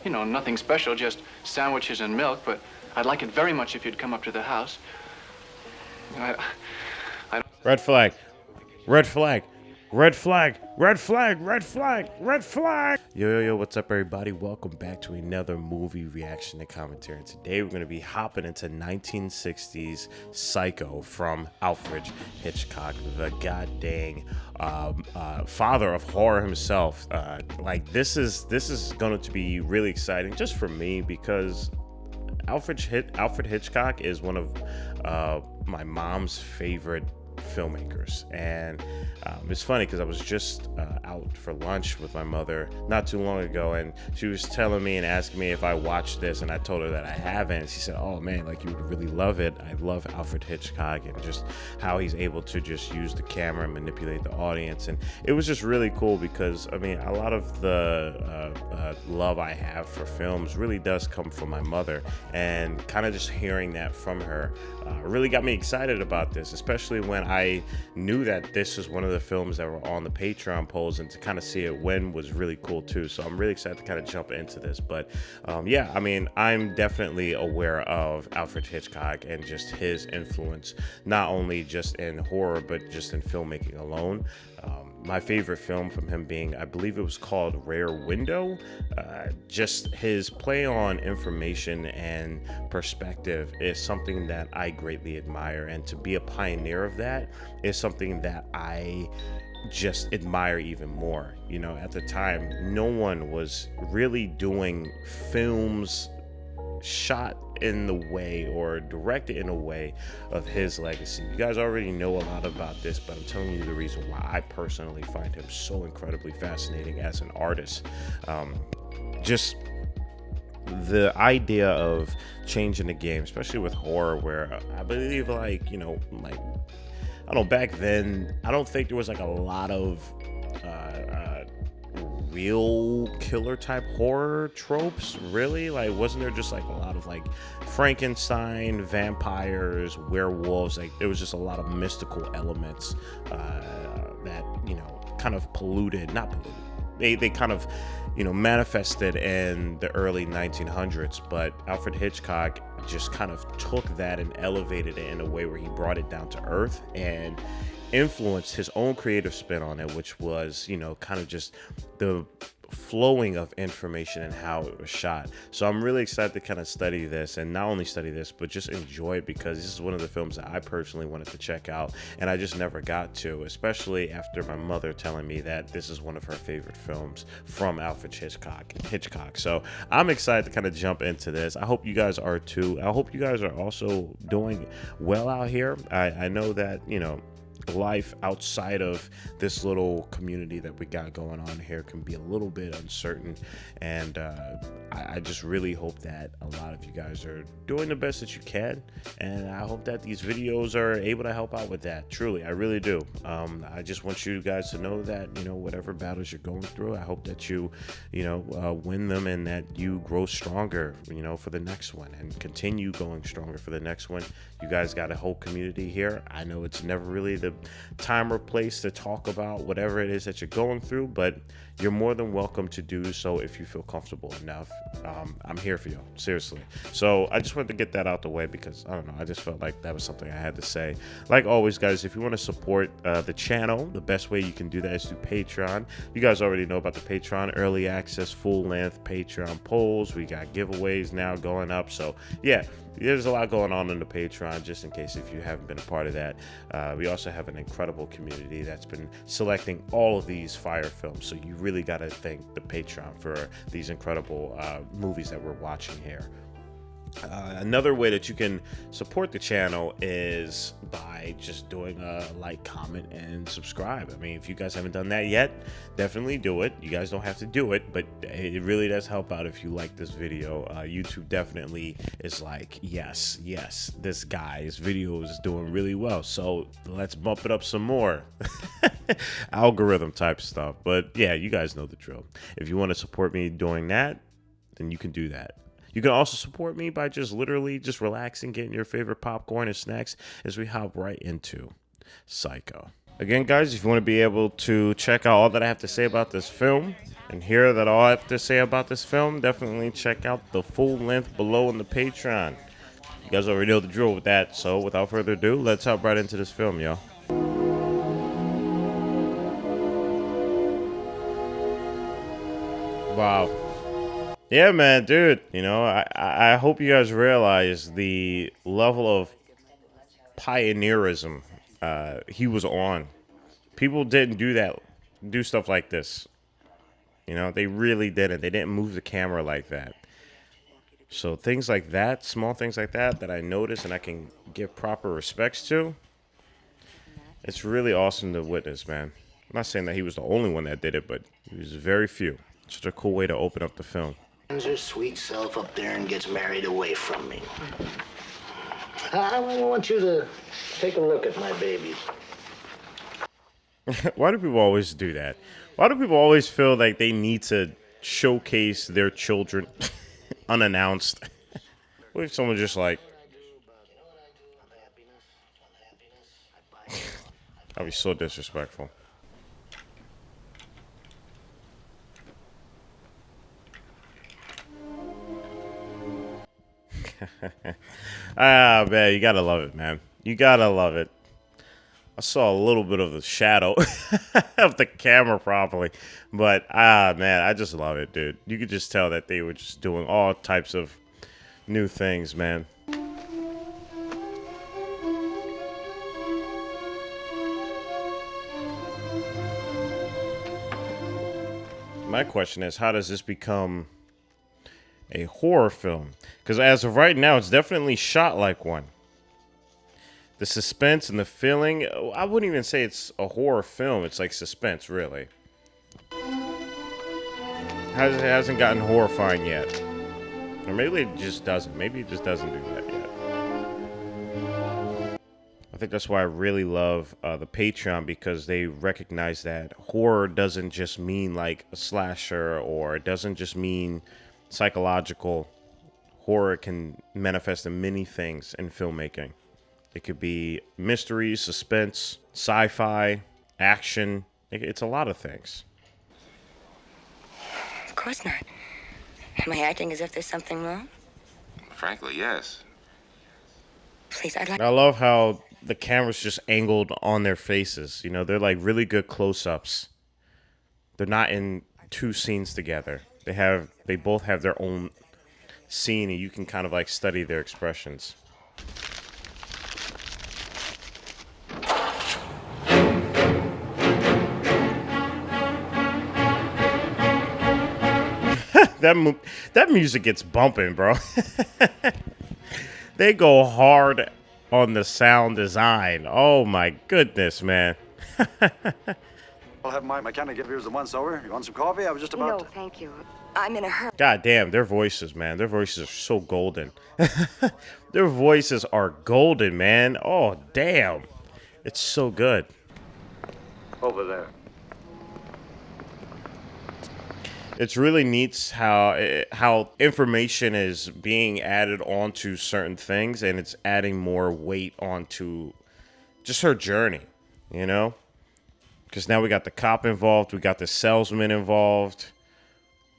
You know, nothing special, just sandwiches and milk, but I'd like it very much if you'd come up to the house. I don't... Red flag. Red flag. Red flag. Red flag. Red flag. Red flag. Yo, what's up, everybody? Welcome back to another movie reaction and commentary. Today, we're going to be hopping into 1960s Psycho from Alfred Hitchcock, the goddamn father of horror himself. This is going to be really exciting just for me because Alfred Hitchcock is one of my mom's favorite filmmakers, and it's funny because I was just out for lunch with my mother not too long ago, and she was telling me and asking me if I watched this, and I told her that I haven't. She said, "Oh man, like you would really love it." I love Alfred Hitchcock and just how he's able to just use the camera and manipulate the audience, and it was just really cool because I mean a lot of the love I have for films really does come from my mother, and kind of just hearing that from her really got me excited about this, especially when I knew that this was one of the films that were on the Patreon polls, and to kind of see it win was really cool too. So I'm really excited to kind of jump into this. But yeah, I mean, I'm definitely aware of Alfred Hitchcock and just his influence, not only just in horror, but just in filmmaking alone. My favorite film from him being, I believe it was called Rear Window. Just his play on information and perspective is something that I greatly admire, and to be a pioneer of that is something that I just admire even more. You know, at the time, no one was really doing films shot in the way or directed in a way of his legacy. You guys already know a lot about this, but I'm telling you the reason why I personally find him so incredibly fascinating as an artist. Just the idea of changing the game, especially with horror, where I believe I don't know, back then I don't think there was like a lot of real killer type horror tropes, really. Like, wasn't there just like a lot of like Frankenstein, vampires, werewolves? Like, there was just a lot of mystical elements that, you know, kind of not polluted, they kind of, you know, manifested in the early 1900s. But Alfred Hitchcock just kind of took that and elevated it in a way where he brought it down to earth and influenced his own creative spin on it, which was, you know, kind of just the flowing of information and how it was shot. So I'm really excited to kind of study this, and not only study this, but just enjoy it, because this is one of the films that I personally wanted to check out, and I just never got to, especially after my mother telling me that this is one of her favorite films from Alfred Hitchcock. So I'm excited to kind of jump into this. I hope you guys are too. I hope you guys are also doing well out here. I know that, you know, life outside of this little community that we got going on here can be a little bit uncertain, and I just really hope that a lot of you guys are doing the best that you can, and I hope that these videos are able to help out with that. Truly, I really do. I just want you guys to know that, you know, whatever battles you're going through, I hope that you win them, and that you grow stronger, you know, for the next one, and continue going stronger for the next one. You guys got a whole community here. I know it's never really the time or place to talk about whatever it is that you're going through, but you're more than welcome to do so if you feel comfortable enough. I'm here for you, seriously. So I just wanted to get that out the way because, I don't know, I just felt like that was something I had to say. Like always, guys, if you want to support the channel, the best way you can do that is through Patreon. You guys already know about the Patreon, early access, full-length Patreon polls. We got giveaways now going up. So yeah, there's a lot going on in the Patreon, just in case if you haven't been a part of that. We also have an incredible community that's been selecting all of these fire films. So you really got to thank the Patreon for these incredible movies that we're watching here. Another way that you can support the channel is by just doing a like, comment, and subscribe. I mean, if you guys haven't done that yet, definitely do it. You guys don't have to do it, but it really does help out if you like this video. YouTube definitely is like, yes, this guy's video is doing really well, so let's bump it up some more. Algorithm type stuff. But yeah, you guys know the drill. If you want to support me doing that, then you can do that. You can also support me by just literally just relaxing, getting your favorite popcorn and snacks as we hop right into Psycho. Again, guys, if you want to be able to check out all that I have to say about this film and hear that all I have to say about this film, definitely check out the full length below in the Patreon. You guys already know the drill with that, so without further ado, let's hop right into this film, y'all. Wow. Yeah, man, dude. You know, I hope you guys realize the level of pioneerism he was on. People didn't do stuff like this. You know, they really didn't. They didn't move the camera like that. So things like that, small things like that I notice and I can give proper respects to, it's really awesome to witness, man. I'm not saying that he was the only one that did it, but he was very few. Such a cool way to open up the film. Sends her sweet self up there and gets married away from me. I want you to take a look at my baby. Why do people always do that? Why do people always feel like they need to showcase their children unannounced? What if someone just like... That'd be so disrespectful. Ah, man, you gotta love it, man. You gotta love it. I saw a little bit of the shadow of the camera probably, but man, I just love it, dude. You could just tell that they were just doing all types of new things, man. My question is, how does this become a horror film? Because as of right now, it's definitely shot like one. The suspense and the feeling, I wouldn't even say it's a horror film. It's like suspense, really. It hasn't gotten horrifying yet. Or maybe it just doesn't. Maybe it just doesn't do that yet. I think that's why I really love the Patreon, because they recognize that horror doesn't just mean like a slasher, or it doesn't just mean psychological. Horror can manifest in many things in filmmaking. It could be mystery, suspense, sci-fi, action. It's a lot of things. Of course not. Am I acting as if there's something wrong? Frankly, yes. Please, I'd like... I love how the camera's just angled on their faces. You know, they're like really good close-ups. They're not in two scenes together. They both have their own scene, and you can kind of like study their expressions. That music gets bumping, bro. They go hard on the sound design. Oh my goodness, man. I'll have my mechanic give yours the once over. You want some coffee? I was just about No, thank you. I'm in a hurry. God damn, their voices, man. Their voices are so golden. Their voices are golden, man. Oh, damn. It's so good. over there. It's really neat how information is being added onto certain things, and it's adding more weight onto just her journey, you know? Because now we got the cop involved, we got the salesman involved.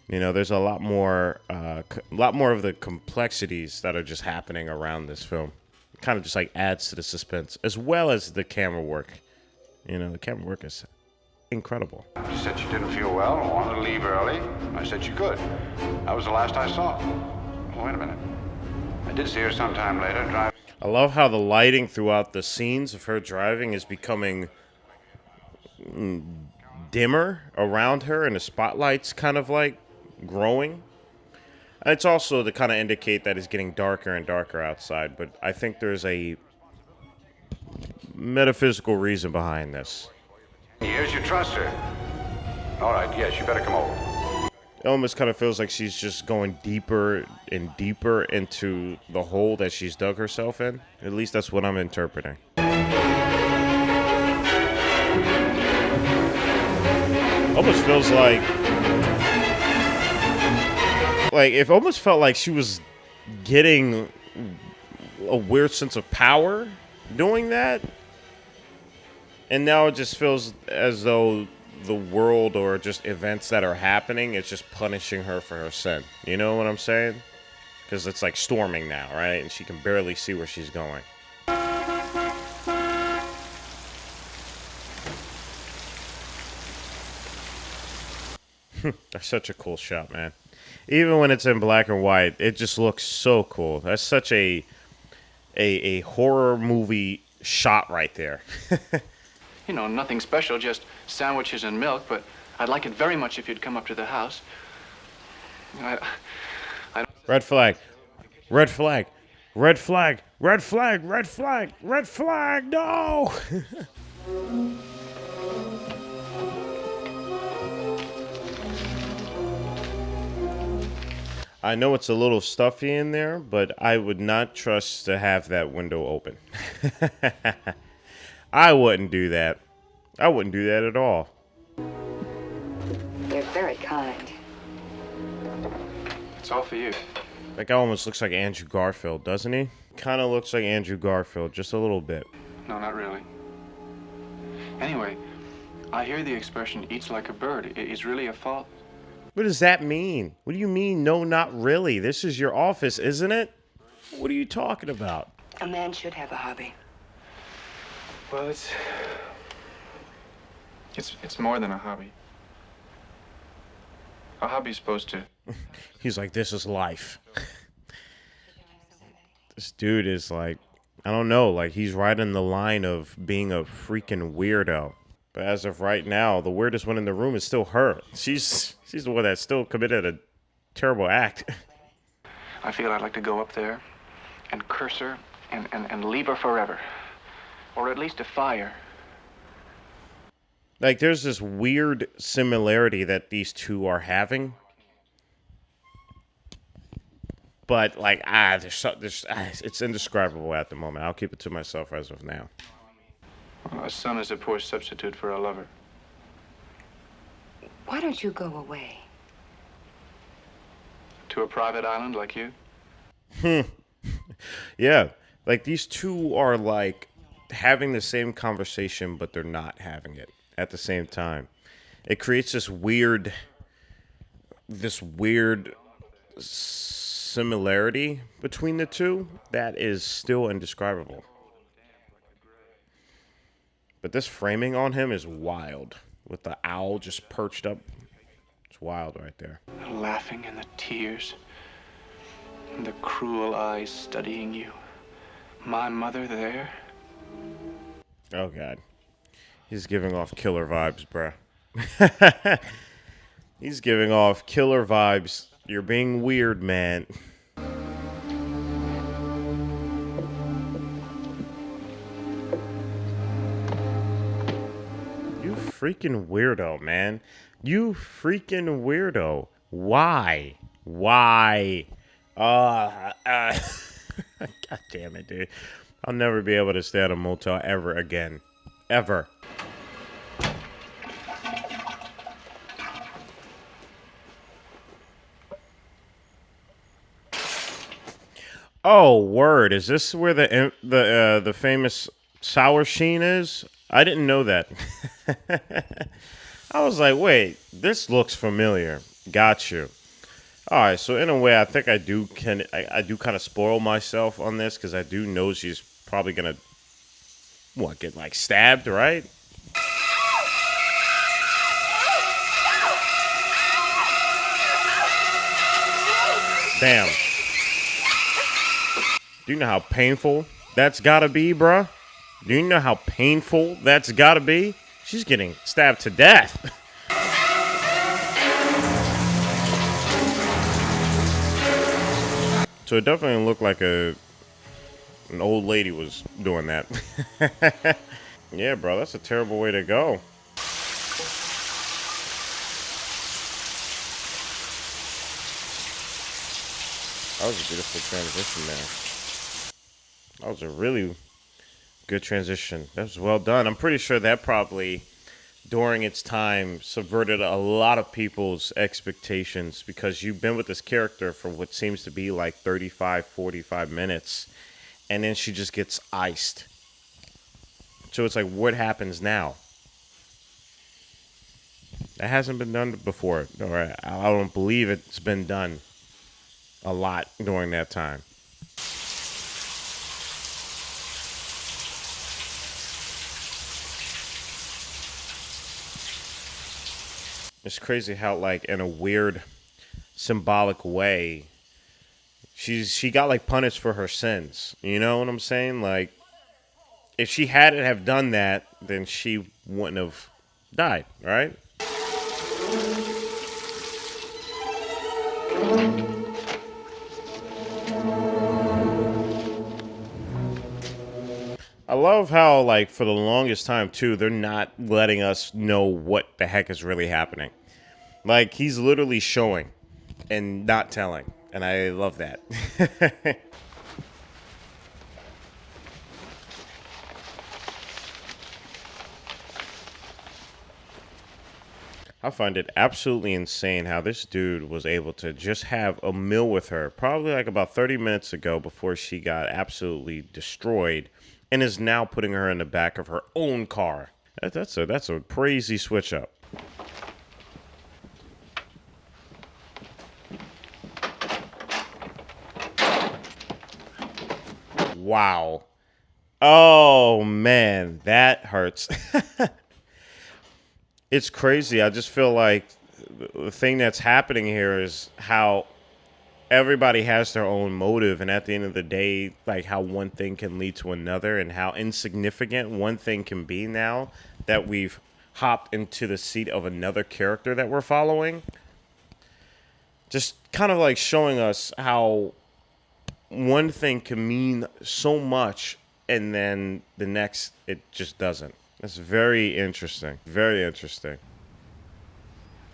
You know, there's a lot more of the complexities that are just happening around this film. It kind of just like adds to the suspense, as well as the camera work. You know, the camera work is incredible. She said she didn't feel well and wanted to leave early. I said she could. That was the last I saw her. Oh, wait a minute. I did see her sometime later drive. I love how the lighting throughout the scenes of her driving is becoming dimmer around her, and the spotlight's kind of like growing. It's also to kind of indicate that it's getting darker and darker outside, but I think there's a metaphysical reason behind this. Years you trust her. All right, yes, you better come over. It almost kind of feels like she's just going deeper and deeper into the hole that she's dug herself in. At least that's what I'm interpreting. Almost feels like it almost felt like she was getting a weird sense of power doing that. And now it just feels as though the world or just events that are happening is just punishing her for her sin. You know what I'm saying? Because it's like storming now, right? And she can barely see where she's going. That's such a cool shot, man. Even when it's in black and white, it just looks so cool. That's such a horror movie shot right there. You know, nothing special, just sandwiches and milk, but I'd like it very much if you'd come up to the house. I don't... Red flag. Red flag. Red flag. Red flag. Red flag. Red flag. No! I know it's a little stuffy in there, but I would not trust to have that window open. I wouldn't do that. I wouldn't do that at all. You're very kind. It's all for you. That guy almost looks like Andrew Garfield, doesn't he? Kind of looks like Andrew Garfield, just a little bit. No, not really. Anyway, I hear the expression eats like a bird. Is really a fault? What does that mean? What do you mean, no, not really? This is your office, isn't it? What are you talking about? A man should have a hobby. Well, it's more than a hobby. A hobby's supposed to... He's like, this is life. This dude is like, I don't know, like he's right in the line of being a freaking weirdo. But as of right now, the weirdest one in the room is still her. She's the one that still committed a terrible act. I feel I'd like to go up there and curse her and leave her forever. Or at least defy her. Like, there's this weird similarity that these two are having. But, like, it's indescribable at the moment. I'll keep it to myself as of now. Well, a son is a poor substitute for a lover. Why don't you go away? To a private island like you? Yeah. Like, these two are, like, having the same conversation, but they're not having it at the same time. It creates this weird similarity between the two that is still indescribable. But this framing on him is wild. With the owl just perched up. It's wild right there. The laughing and the tears. And the cruel eyes studying you. My mother there. Oh, God. He's giving off killer vibes, bruh. He's giving off killer vibes. You're being weird, man. You freaking weirdo, man. You freaking weirdo. Why? Why? God damn it, dude. I'll never be able to stay at a motel ever again. Ever. Oh, word. Is this where the famous sour sheen is? I didn't know that. I was like, wait, this looks familiar. Got you. All right, so in a way, I think I do kind of spoil myself on this because I do know she's probably gonna get like stabbed, right? Damn. Do you know how painful that's gotta be, bruh? Do you know how painful that's gotta be? She's getting stabbed to death. So it definitely looked like an old lady was doing that. Yeah, bro, that's a terrible way to go. That was a beautiful transition there. That was a really good transition. That was well done. I'm pretty sure that probably, during its time, subverted a lot of people's expectations because you've been with this character for what seems to be like 35, 45 minutes, and then she just gets iced. So it's like, what happens now? That hasn't been done before. Or I don't believe it's been done a lot during that time. It's crazy how, like, in a weird symbolic way, she got like punished for her sins. You know what I'm saying? Like, if she hadn't have done that, then she wouldn't have died, right? I love how, like, for the longest time, too, they're not letting us know what the heck is really happening. Like, he's literally showing and not telling. And I love that. I find it absolutely insane how this dude was able to just have a meal with her probably like about 30 minutes ago before she got absolutely destroyed and is now putting her in the back of her own car. That's a crazy switch up. Wow. Oh, man, that hurts. It's crazy. I just feel like the thing that's happening here is how everybody has their own motive, and at the end of the day, like how one thing can lead to another and how insignificant one thing can be now that we've hopped into the seat of another character that we're following. Just kind of like showing us how one thing can mean so much and then the next it just doesn't. That's very interesting. Very interesting.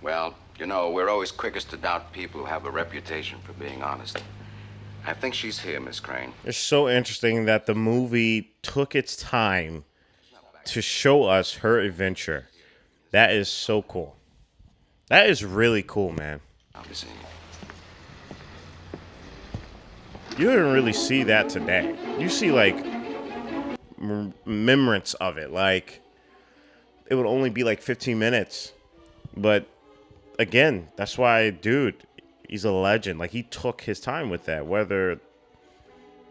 Well, you know, we're always quickest to doubt people who have a reputation for being honest. I think she's here, Miss Crane. It's so interesting that the movie took its time to show us her adventure. That is so cool. That is really cool, man. I'll be seeing you. You didn't really see that today. You see, like, remembrance of it. Like, it would only be like 15 minutes. But, again, that's why, dude, he's a legend. Like, he took his time with that. Whether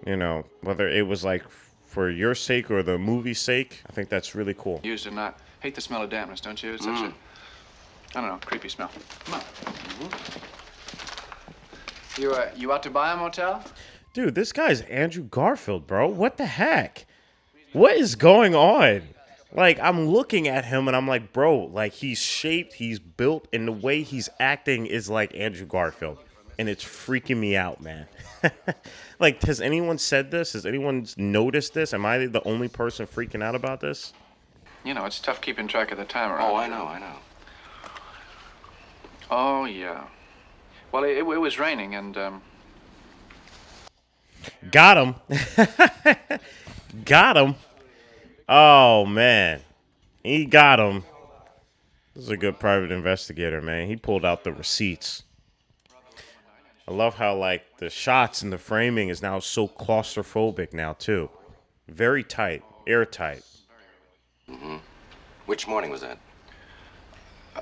it was, like, for your sake or the movie's sake, I think that's really cool. Used to not hate the smell of dampness, don't you? It's such a, I don't know, creepy smell. Come on. You out to buy a motel? Dude, this guy's Andrew Garfield, bro. What the heck? What is going on? Like, I'm looking at him and I'm like, bro, like, he's shaped, he's built, and the way he's acting is like Andrew Garfield. And it's freaking me out, man. Like, has anyone said this? Has anyone noticed this? Am I the only person freaking out about this? You know, it's tough keeping track of the time around. Oh, I know. Oh, yeah. Well, it was raining and, Got him. Got him. Oh, man. He got him. This is a good private investigator, man. He pulled out the receipts. I love how, like, the shots and the framing is now so claustrophobic now, too. Very tight. Airtight. Mm-hmm. Which morning was that?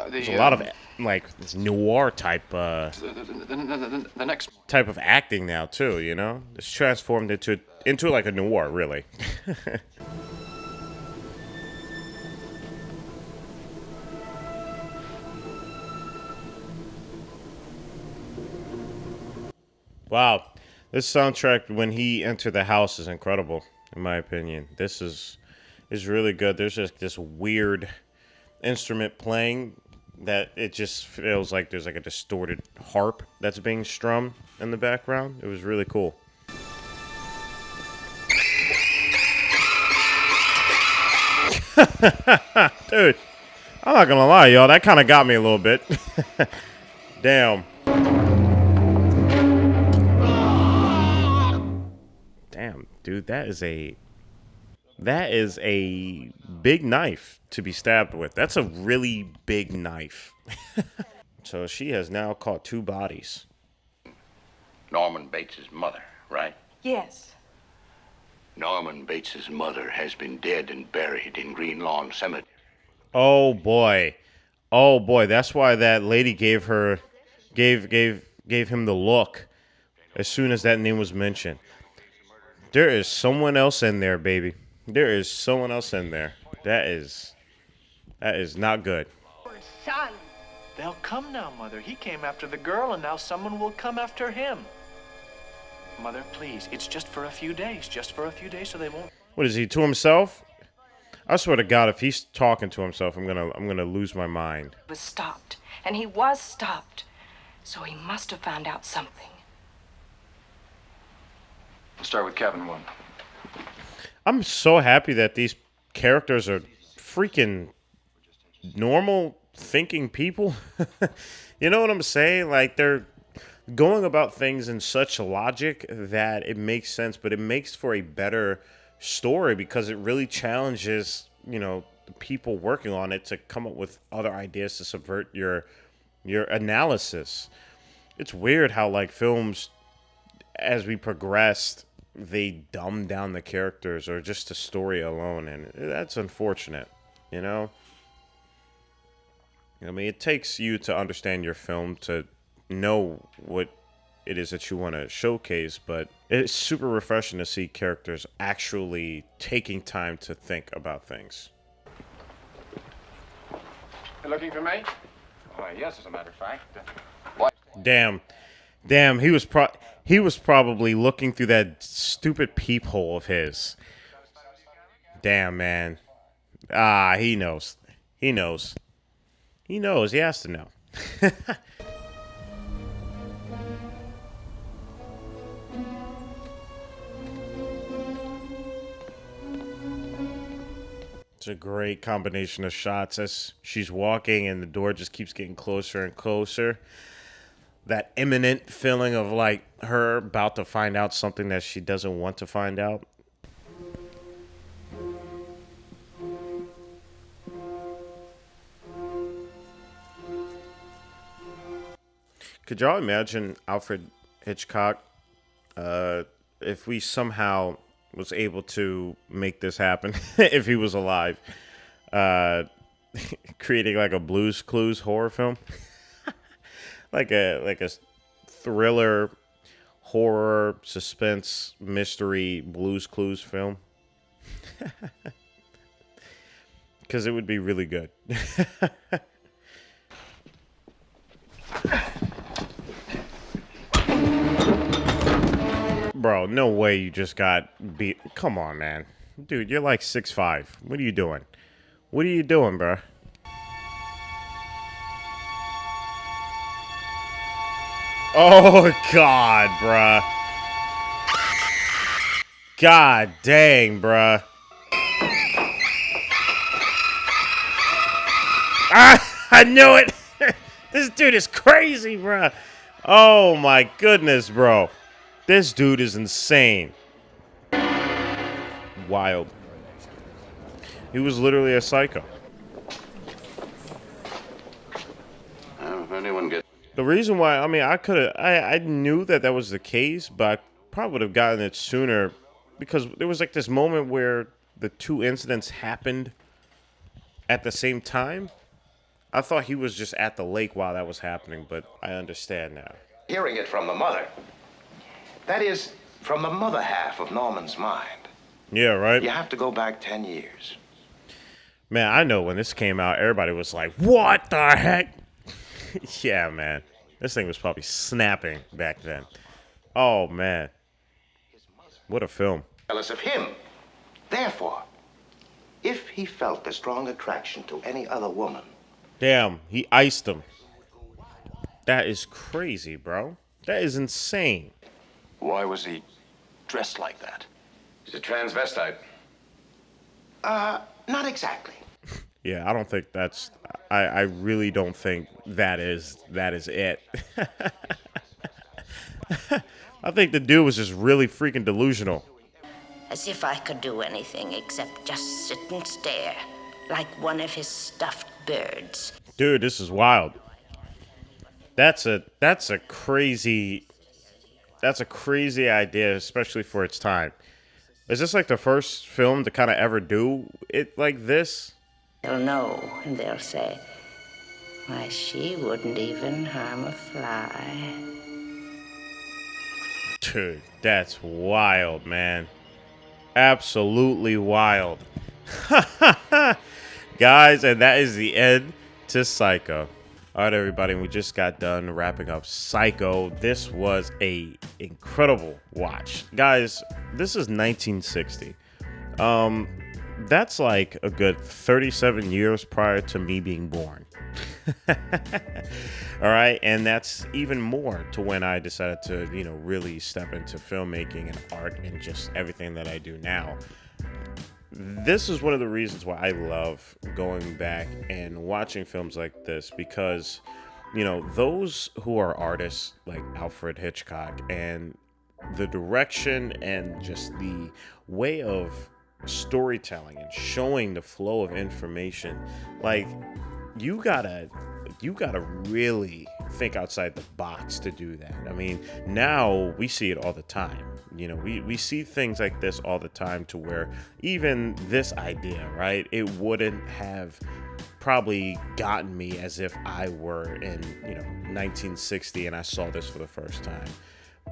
There's a lot of, like, noir type, the next... type of acting now, too, you know? It's transformed into like, a noir, really. Wow. This soundtrack, when he entered the house, is incredible, in my opinion. This is really good. There's just this weird instrument playing that it just feels like there's like a distorted harp that's being strummed in the background. It was really cool. Dude, I'm not gonna lie, y'all. That kind of got me a little bit. Damn. Damn, dude, that is a big knife to be stabbed with. That's a really big knife. So she has now caught 2 bodies. Norman Bates' mother, right? Yes. Norman Bates's mother has been dead and buried in Green Lawn Cemetery. Oh boy. Oh boy, that's why that lady gave him the look as soon as that name was mentioned. There is someone else in there, baby. There is someone else in there. That is not good. Son. They'll come now, Mother. He came after the girl, and now someone will come after him. Mother, please. It's just for a few days. Just for a few days, so they won't. What is he, to himself? I swear to God, if he's talking to himself, I'm gonna lose my mind. Was stopped, and he was stopped. So he must have found out something. We'll start with cabin 1. I'm so happy that these characters are freaking normal thinking people. You know what I'm saying? Like, they're going about things in such logic that it makes sense, but it makes for a better story because it really challenges, the people working on it to come up with other ideas to subvert your analysis. It's weird how, like, films, as we progressed, they dumb down the characters or just the story alone, and that's unfortunate, I mean, it takes you to understand your film to know what it is that you want to showcase, but it's super refreshing to see characters actually taking time to think about things. You looking for me? Yes, as a matter of fact. Damn, he was probably looking through that stupid peephole of his. Damn, man. He knows. He knows. He has to know. It's a great combination of shots as she's walking and the door just keeps getting closer and closer. That imminent feeling of, like, her about to find out something that she doesn't want to find out. Could y'all imagine Alfred Hitchcock if we somehow was able to make this happen, if he was alive, creating like a Blue's Clues horror film? like a thriller, horror, suspense, mystery Blue's Clues film? Because it would be really good. Bro, no way you just got beat. Come on, man. Dude, you're like 6'5". What are you doing? What are you doing, bro? Oh, God, bruh. God dang, bruh. I knew it. This dude is crazy, bruh. Oh, my goodness, bro. This dude is insane. Wild. He was literally a psycho. If anyone gets... The reason why, I mean, I knew that was the case, but I probably would have gotten it sooner because there was like this moment where the two incidents happened at the same time. I thought he was just at the lake while that was happening, but I understand now. Hearing it from the mother. That is, from the mother half of Norman's mind. Yeah, right? You have to go back 10 years. Man, I know when this came out, everybody was like, what the heck? Yeah, man. This thing was probably snapping back then. Oh, man. What a film. Jealous of him. Therefore, if he felt a strong attraction to any other woman... Damn, he iced him. That is crazy, bro. That is insane. Why was he dressed like that? He's a transvestite. Not exactly. Yeah, I don't think that's... I really don't think that is it. I think the dude was just really freaking delusional. As if I could do anything except just sit and stare, like one of his stuffed birds. Dude, this is wild. That's a crazy idea, especially for its time. Is this like the first film to kind of ever do it like this? They'll know, and they'll say, why, she wouldn't even harm a fly. Dude, that's wild, man. Absolutely wild. Guys, and that is the end to Psycho. All right, everybody, we just got done wrapping up Psycho. This was a incredible watch. Guys, this is 1960. That's like a good 37 years prior to me being born. All right, and that's even more to when I decided to, really step into filmmaking and art and just everything that I do now. This is one of the reasons why I love going back and watching films like this, because, those who are artists like Alfred Hitchcock, and the direction and just the way of storytelling and showing the flow of information, like, you gotta really think outside the box to do that. I mean, now we see it all the time. We see things like this all the time, to where even this idea, right, it wouldn't have probably gotten me as if I were in 1960 and I saw this for the first time.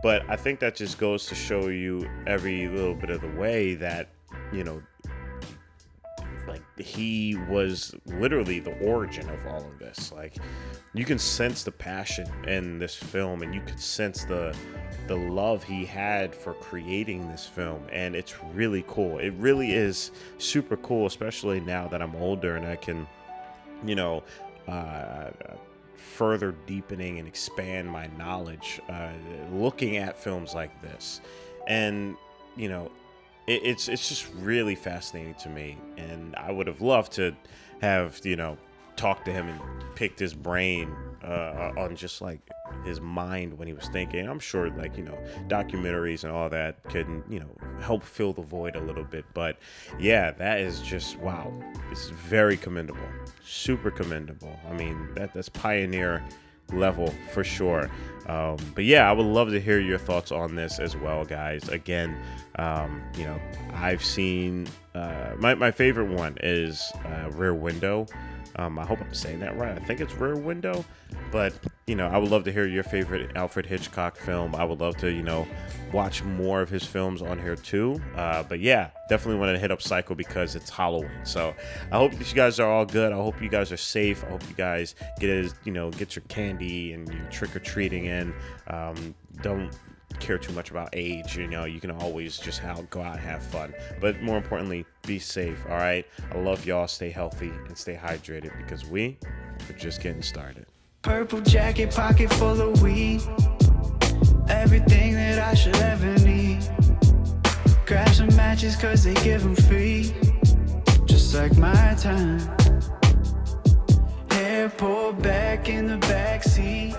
But I think that just goes to show you every little bit of the way that like, he was literally the origin of all of this. Like, you can sense the passion in this film, and you can sense the love he had for creating this film, and it's really cool. It really is super cool, especially now that I'm older and I can, further deepening and expand my knowledge, looking at films like this. And, it's just really fascinating to me, and I would have loved to have talked to him and picked his brain on just like his mind when he was thinking. I'm sure documentaries and all that can help fill the void a little bit, but yeah, that is just wow. It's very commendable, super commendable. I mean, that's pioneer level for sure. But yeah, I would love to hear your thoughts on this as well, guys. Again, I've seen my favorite one is Rear Window. I hope I'm saying that right. I think it's Rear Window, but I would love to hear your favorite Alfred Hitchcock film. I would love to watch more of his films on here too. But yeah, definitely want to hit up Psycho because it's Halloween. So I hope that you guys are all good. I hope you guys are safe. I hope you guys get your candy and your trick-or-treating in. Don't care too much about age. You can always just go out and have fun, but more importantly, be safe. All right, I love y'all. Stay healthy and stay hydrated, because we are just getting started. Purple jacket, pocket full of weed, everything that I should ever need. Grab some matches cause they give them free, just like my time. Hair pulled back in the backseat,